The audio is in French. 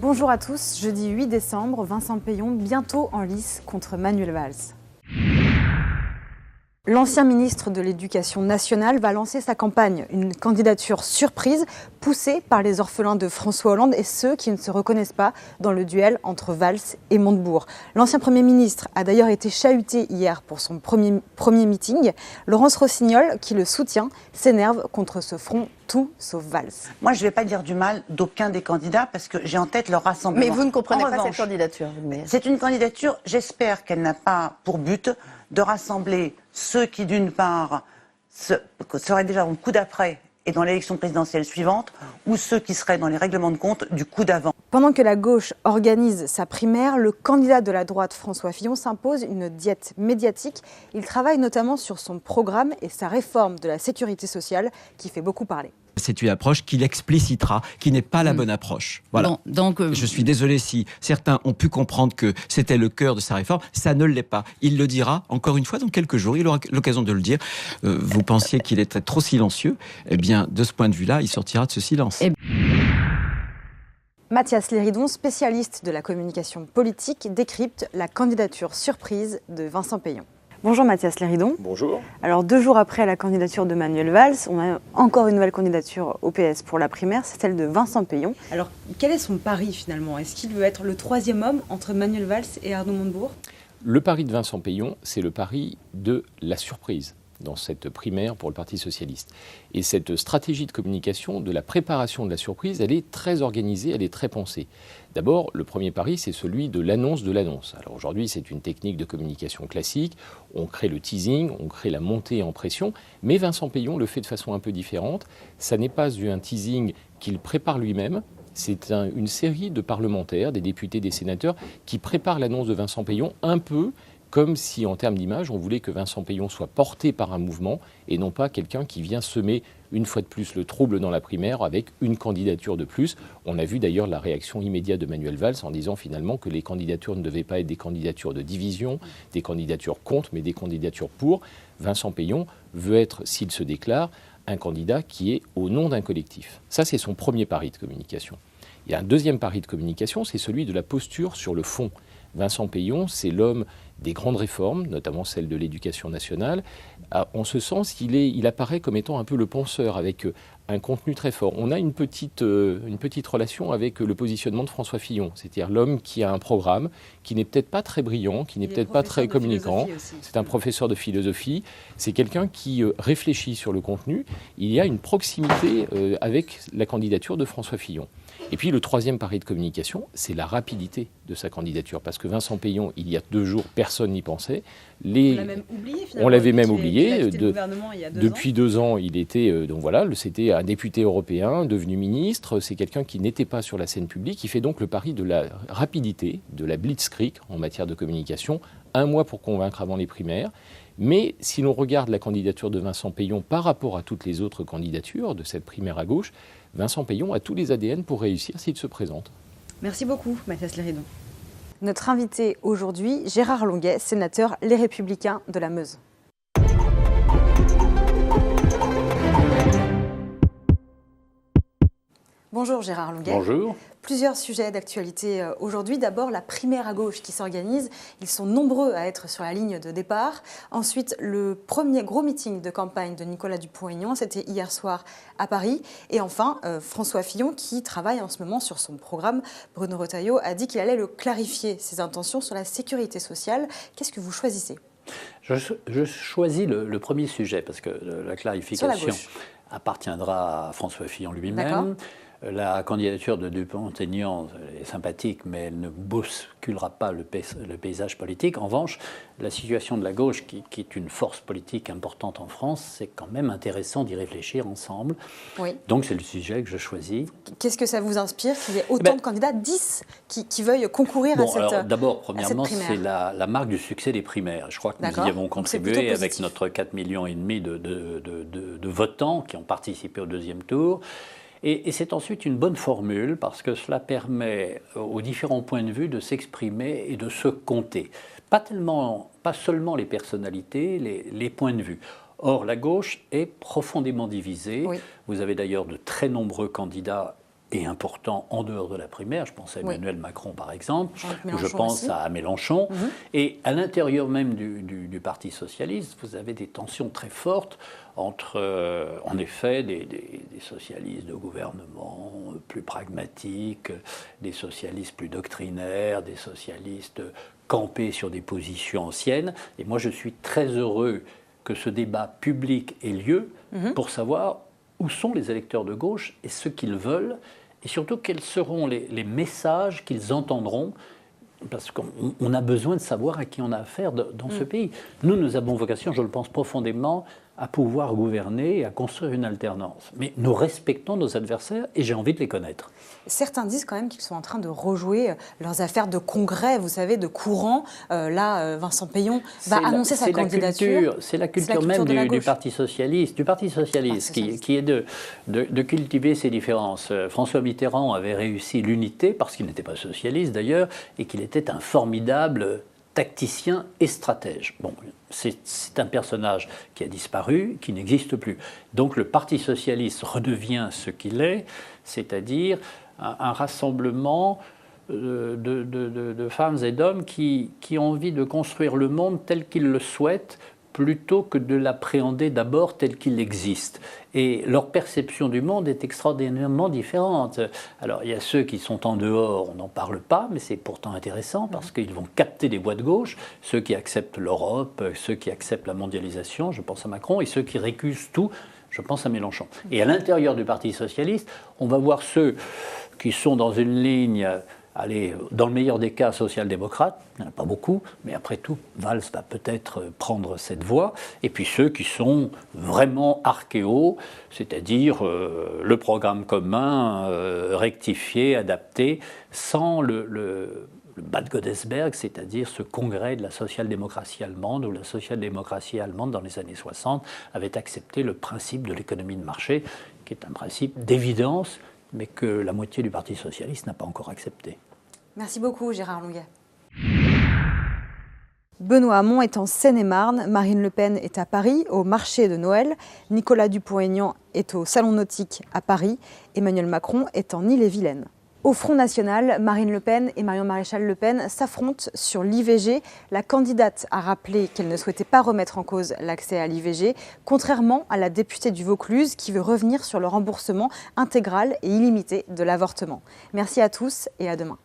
Bonjour à tous, jeudi 8 décembre, Vincent Peillon bientôt en lice contre Manuel Valls. L'ancien ministre de l'Éducation nationale va lancer sa campagne, une candidature surprise poussée par les orphelins de François Hollande et ceux qui ne se reconnaissent pas dans le duel entre Valls et Montebourg. L'ancien Premier ministre a d'ailleurs été chahuté hier pour son premier meeting. Laurence Rossignol, qui le soutient, s'énerve contre ce front tout sauf Valls. Moi, je ne vais pas dire du mal d'aucun des candidats parce que j'ai en tête leur rassemblement. Mais vous ne comprenez En pas revanche, cette candidature. C'est une candidature, j'espère qu'elle n'a pas pour but de rassembler ceux qui, d'une part, seraient déjà au coup d'après et dans l'élection présidentielle suivante, ou ceux qui seraient dans les règlements de compte du coup d'avant. Pendant que la gauche organise sa primaire, le candidat de la droite, François Fillon, s'impose une diète médiatique. Il travaille notamment sur son programme et sa réforme de la sécurité sociale qui fait beaucoup parler. C'est une approche qu'il explicitera, qui n'est pas la bonne approche. Voilà. Bon, donc, Je suis désolé si certains ont pu comprendre que c'était le cœur de sa réforme. Ça ne l'est pas. Il le dira encore une fois dans quelques jours. Il aura l'occasion de le dire. Vous pensiez qu'il était trop silencieux. Eh bien, de ce point de vue-là, il sortira de ce silence. Mathias Léridon, spécialiste de la communication politique, décrypte la candidature surprise de Vincent Peillon. Bonjour Mathias Léridon. Bonjour. Alors 2 jours après la candidature de Manuel Valls, on a encore une nouvelle candidature au PS pour la primaire, c'est celle de Vincent Peillon. Alors quel est son pari finalement? Est-ce qu'il veut être le 3e homme entre Manuel Valls et Arnaud Montebourg? Le pari de Vincent Peillon, c'est le pari de la surprise dans cette primaire pour le Parti socialiste. Et cette stratégie de communication, de la préparation de la surprise, elle est très organisée, elle est très pensée. D'abord, le premier pari, c'est celui de l'annonce de l'annonce. Alors aujourd'hui, c'est une technique de communication classique. On crée le teasing, on crée la montée en pression. Mais Vincent Peillon le fait de façon un peu différente. Ça n'est pas un teasing qu'il prépare lui-même. C'est une série de parlementaires, des députés, des sénateurs, qui préparent l'annonce de Vincent Peillon un peu comme si, en termes d'image, on voulait que Vincent Peillon soit porté par un mouvement et non pas quelqu'un qui vient semer une fois de plus le trouble dans la primaire avec une candidature de plus. On a vu d'ailleurs la réaction immédiate de Manuel Valls en disant finalement que les candidatures ne devaient pas être des candidatures de division, des candidatures contre, mais des candidatures pour. Vincent Peillon veut être, s'il se déclare, un candidat qui est au nom d'un collectif. Ça, c'est son premier pari de communication. Il y a un deuxième pari de communication, c'est celui de la posture sur le fond. Vincent Peillon, c'est l'homme des grandes réformes, notamment celle de l'éducation nationale. En ce sens, il apparaît comme étant un peu le penseur, avec un contenu très fort. On a une petite relation avec le positionnement de François Fillon, c'est-à-dire l'homme qui a un programme, qui n'est peut-être pas très brillant, qui n'est peut-être pas très communicant. C'est un professeur de philosophie. C'est quelqu'un qui réfléchit sur le contenu. Il y a une proximité avec la candidature de François Fillon. Et puis le troisième pari de communication, c'est la rapidité de sa candidature. Parce que Vincent Peillon, il y a 2 jours, personne n'y pensait. On l'avait même oublié. Depuis 2 ans, il était, c'était un député européen, devenu ministre. C'est quelqu'un qui n'était pas sur la scène publique. Il fait donc le pari de la rapidité, de la blitzkrieg en matière de communication. 1 mois pour convaincre avant les primaires. Mais si l'on regarde la candidature de Vincent Peillon par rapport à toutes les autres candidatures de cette primaire à gauche, Vincent Peillon a tous les ADN pour réussir s'il se présente. Merci beaucoup, Mathias Léridon. Notre invité aujourd'hui, Gérard Longuet, sénateur Les Républicains de la Meuse. Bonjour Gérard Longuet. Bonjour. Plusieurs sujets d'actualité aujourd'hui. D'abord, la primaire à gauche qui s'organise. Ils sont nombreux à être sur la ligne de départ. Ensuite, le premier gros meeting de campagne de Nicolas Dupont-Aignan, c'était hier soir à Paris. Et enfin, François Fillon, qui travaille en ce moment sur son programme. Bruno Retailleau a dit qu'il allait le clarifier, ses intentions sur la sécurité sociale. Qu'est-ce que vous choisissez ? Je choisis le premier sujet, parce que la clarification appartiendra à François Fillon lui-même. La candidature de Dupont-Aignan est sympathique, mais elle ne bousculera pas le paysage politique. En revanche, la situation de la gauche, qui est une force politique importante en France, c'est quand même intéressant d'y réfléchir ensemble. Oui. Donc c'est le sujet que je choisis. Qu'est-ce que ça vous inspire qu'il y ait autant de candidats, 10, qui veuillent concourir à cette primaire? D'abord, premièrement, c'est la marque du succès des primaires. Je crois que nous y avons contribué avec notre 4,5 millions de votants qui ont participé au 2e tour. Et c'est ensuite une bonne formule parce que cela permet aux différents points de vue de s'exprimer et de se compter. Pas seulement les personnalités, les points de vue. Or, la gauche est profondément divisée. Oui. Vous avez d'ailleurs de très nombreux candidats et important en dehors de la primaire. Je pense à Emmanuel Macron, par exemple, ou je pense aussi. à Mélenchon. Et à l'intérieur même du Parti socialiste, vous avez des tensions très fortes entre, en effet, des socialistes de gouvernement plus pragmatiques, des socialistes plus doctrinaires, des socialistes campés sur des positions anciennes. Et moi, je suis très heureux que ce débat public ait lieu pour savoir où sont les électeurs de gauche et ce qu'ils veulent, et surtout quels seront les messages qu'ils entendront, parce qu'on a besoin de savoir à qui on a affaire dans ce pays. Nous avons vocation, je le pense profondément, à pouvoir gouverner et à construire une alternance. Mais nous respectons nos adversaires et j'ai envie de les connaître. Certains disent quand même qu'ils sont en train de rejouer leurs affaires de congrès, vous savez, de courant. Là, Vincent Payon va annoncer sa candidature. C'est la culture même du Parti socialiste, qui est de cultiver ces différences. François Mitterrand avait réussi l'unité, parce qu'il n'était pas socialiste d'ailleurs, et qu'il était un formidable tacticien et stratège. Bon, c'est un personnage qui a disparu, qui n'existe plus. Donc le Parti socialiste redevient ce qu'il est, c'est-à-dire un rassemblement de femmes et d'hommes qui ont envie de construire le monde tel qu'ils le souhaitent, plutôt que de l'appréhender d'abord tel qu'il existe. Et leur perception du monde est extraordinairement différente. Alors, il y a ceux qui sont en dehors, on n'en parle pas, mais c'est pourtant intéressant parce qu'ils vont capter les voix de gauche, ceux qui acceptent l'Europe, ceux qui acceptent la mondialisation, je pense à Macron, et ceux qui récusent tout, je pense à Mélenchon. Et à l'intérieur du Parti socialiste, on va voir ceux qui sont dans une ligne... Allez, dans le meilleur des cas, social-démocrate, il n'y en a pas beaucoup, mais après tout, Valls va peut-être prendre cette voie. Et puis ceux qui sont vraiment archéaux, c'est-à-dire le programme commun, rectifié, adapté, sans le Bad Godesberg, c'est-à-dire ce congrès de la social-démocratie allemande, où la social-démocratie allemande, dans les années 60, avait accepté le principe de l'économie de marché, qui est un principe d'évidence, mais que la moitié du Parti socialiste n'a pas encore accepté. Merci beaucoup, Gérard Longuet. Benoît Hamon est en Seine-et-Marne, Marine Le Pen est à Paris, au marché de Noël, Nicolas Dupont-Aignan est au Salon Nautique à Paris, Emmanuel Macron est en Ille-et-Vilaine. Au Front National, Marine Le Pen et Marion Maréchal Le Pen s'affrontent sur l'IVG. La candidate a rappelé qu'elle ne souhaitait pas remettre en cause l'accès à l'IVG, contrairement à la députée du Vaucluse qui veut revenir sur le remboursement intégral et illimité de l'avortement. Merci à tous et à demain.